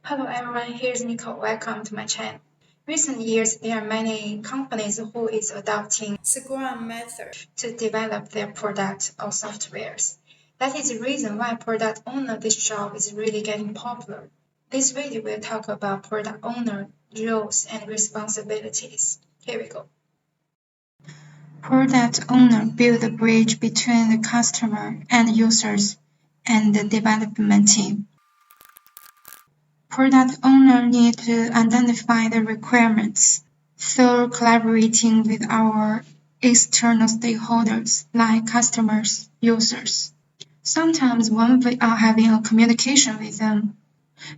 Hello everyone, here's Nico. Welcome to my channel. Recent years, there are many companies who is adopting Scrum method to develop their products or softwares. That is the reason why product owner this job is really getting popular. This video will talk about product owner roles and responsibilities. Here we go. Product owner build a bridge between the customer and users and the development team. Product owner need to identify the requirements through collaborating with our external stakeholders like customers, users. Sometimes when we are having a communication with them,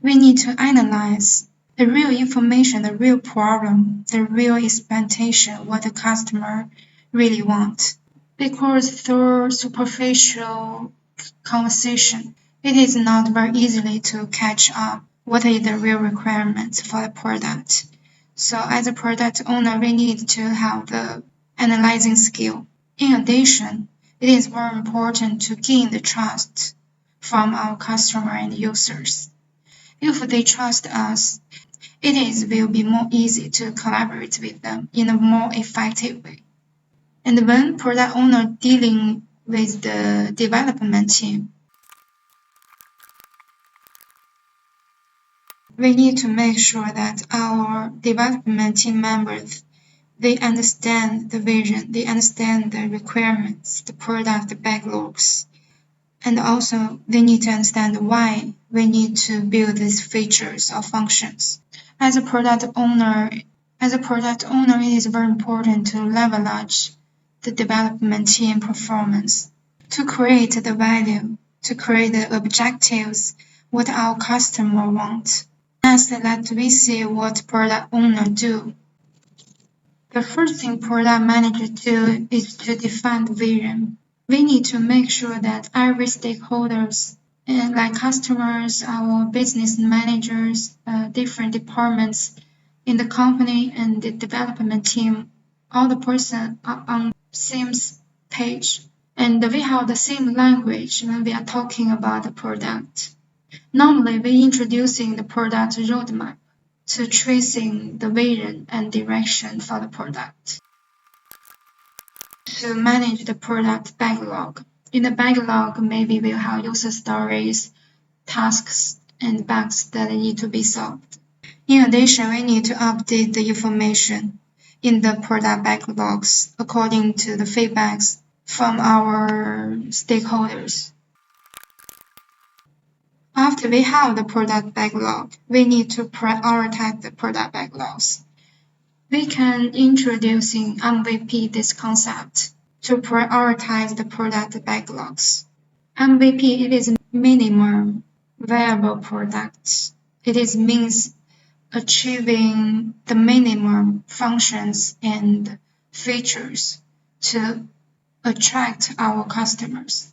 we need to analyze the real information, the real problem, the real expectation, what the customer really wants. Because through superficial conversation, it is not very easily to catch up what is the real requirements for the product. So as a product owner, we need to have the analyzing skill. In addition, it is very important to gain the trust from our customer and users. If they trust us, will be more easy to collaborate with them in a more effective way. And when product owner dealing with the development team, we need to make sure that our development team members, they understand the vision, they understand the requirements, the product backlogs, and also they need to understand why we need to build these features or functions. As a product owner, it is very important to leverage the development team performance to create the value, to create the objectives, what our customer wants. Next, let we see what product owner do. The first thing product manager do is to define the vision. We need to make sure that every stakeholders, like customers, our business managers, different departments in the company and the development team, all the person are on the same page, and we have the same language when we are talking about the product. Normally, we introducing the product roadmap to tracing the vision and direction for the product. To manage the product backlog. In the backlog, maybe we'll have user stories, tasks, and bugs that need to be solved. In addition, we need to update the information in the product backlogs according to the feedbacks from our stakeholders. After we have the product backlog, we need to prioritize the product backlogs. We can introducing MVP this concept to prioritize the product backlogs. MVP, it is minimum viable products. It means achieving the minimum functions and features to attract our customers.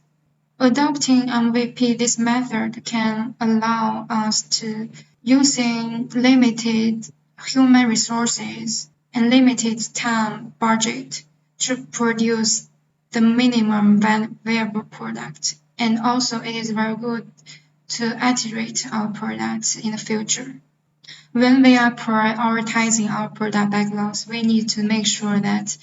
Adopting MVP, this method can allow us to using limited human resources and limited time budget to produce the minimum viable product. And also it is very good to iterate our products in the future. When we are prioritizing our product backlogs, we need to make sure that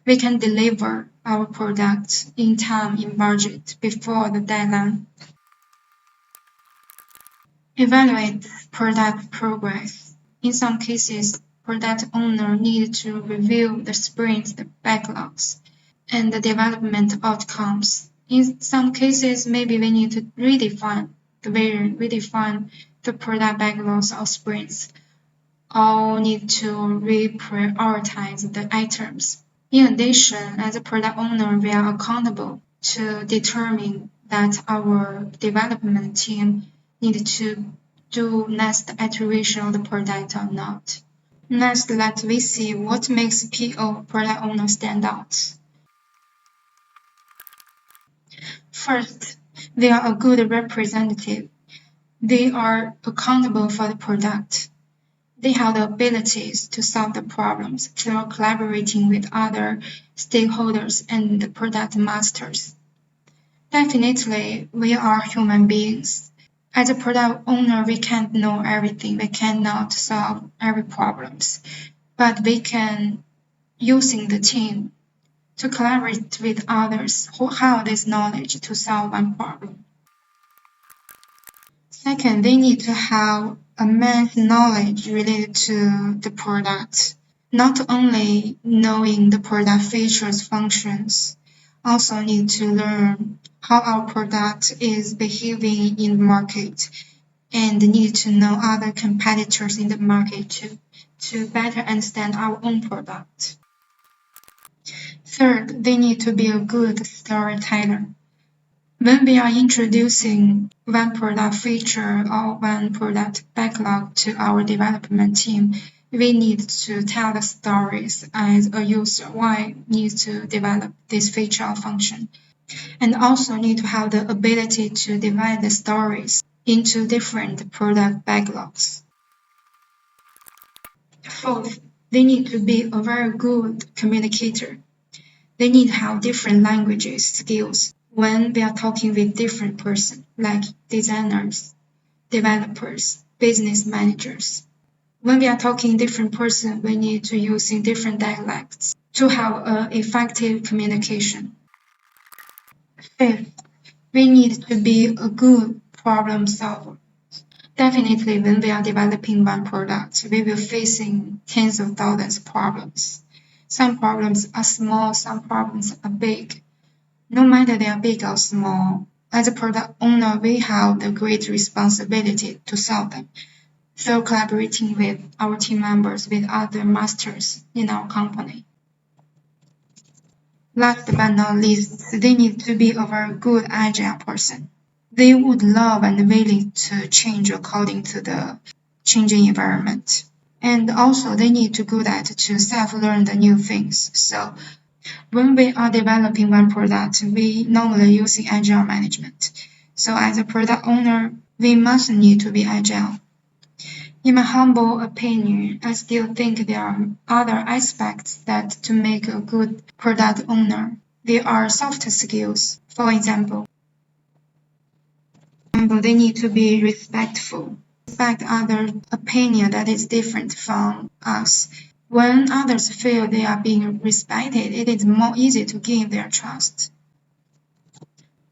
we can deliver our product in time, in budget, before the deadline. Evaluate product progress. In some cases, product owner need to review the sprints, the backlogs, and the development outcomes. In some cases, maybe we need to redefine the vision, redefine the product backlogs or sprints, or need to reprioritize the items. In addition, as a product owner, we are accountable to determine that our development team need to do next iteration of the product or not. Next, let we see what makes PO, product owner, stand out. First, they are a good representative. They are accountable for the product. They have the abilities to solve the problems through collaborating with other stakeholders and the product masters. Definitely, we are human beings. As a product owner, we can't know everything. We cannot solve every problems, but we can using the team to collaborate with others who have this knowledge to solve one problem. Second, they need to have immense knowledge related to the product, not only knowing the product features, functions, also need to learn how our product is behaving in the market and need to know other competitors in the market to better understand our own product. Third, they need to be a good storyteller. When we are introducing one product feature or one product backlog to our development team, we need to tell the stories as a user why we need to develop this feature or function, and also need to have the ability to divide the stories into different product backlogs. Fourth, they need to be a very good communicator. They need to have different languages skills when they are talking with different person, like designers, developers, business managers. When we are talking different person, we need to use in different dialects to have effective communication. Fifth, we need to be a good problem solver. Definitely, when we are developing one product, we will facing tens of thousands of problems. Some problems are small, some problems are big. No matter they are big or small, as a product owner, we have the great responsibility to solve them through collaborating with our team members, with other masters in our company. Last but not least, they need to be a very good agile person. They would love and willing to change according to the changing environment. And also they need to good at to self-learn the new things. So when we are developing one product, we normally using agile management. So as a product owner, we must need to be agile. In my humble opinion, I still think there are other aspects that to make a good product owner. There are soft skills. For example, they need to be respectful, respect other opinion that is different from us. When others feel they are being respected, it is more easy to gain their trust.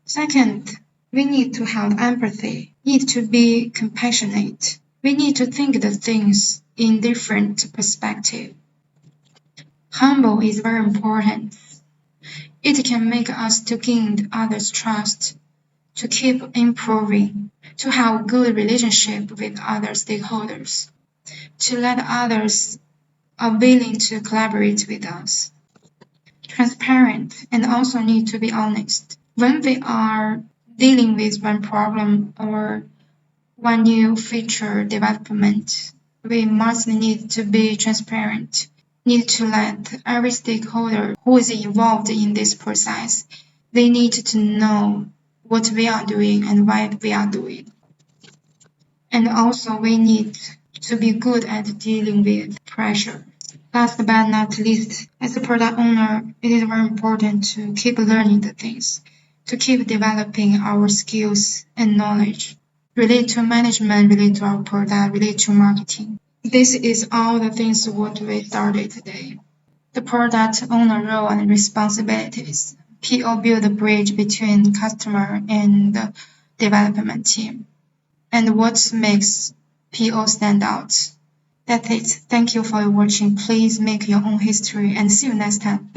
Second, we need to have empathy, need to be compassionate. We need to think the things in different perspective. Humble is very important. It can make us to gain others' trust, to keep improving, to have good relationship with other stakeholders, to let others are willing to collaborate with us. Transparent and also need to be honest. When we are dealing with one problem or one new feature development, we must need to be transparent, need to let every stakeholder who is involved in this process, they need to know what we are doing and why we are doing. And also we need to be good at dealing with pressure. Last but not least, as a product owner, it is very important to keep learning the things, to keep developing our skills and knowledge related to management, related to our product, related to marketing. This is all the things what we started today. The product owner role and responsibilities. PO build a bridge between customer and the development team. And what makes PO stand out? That's it. Thank you for watching. Please make your own history and see you next time.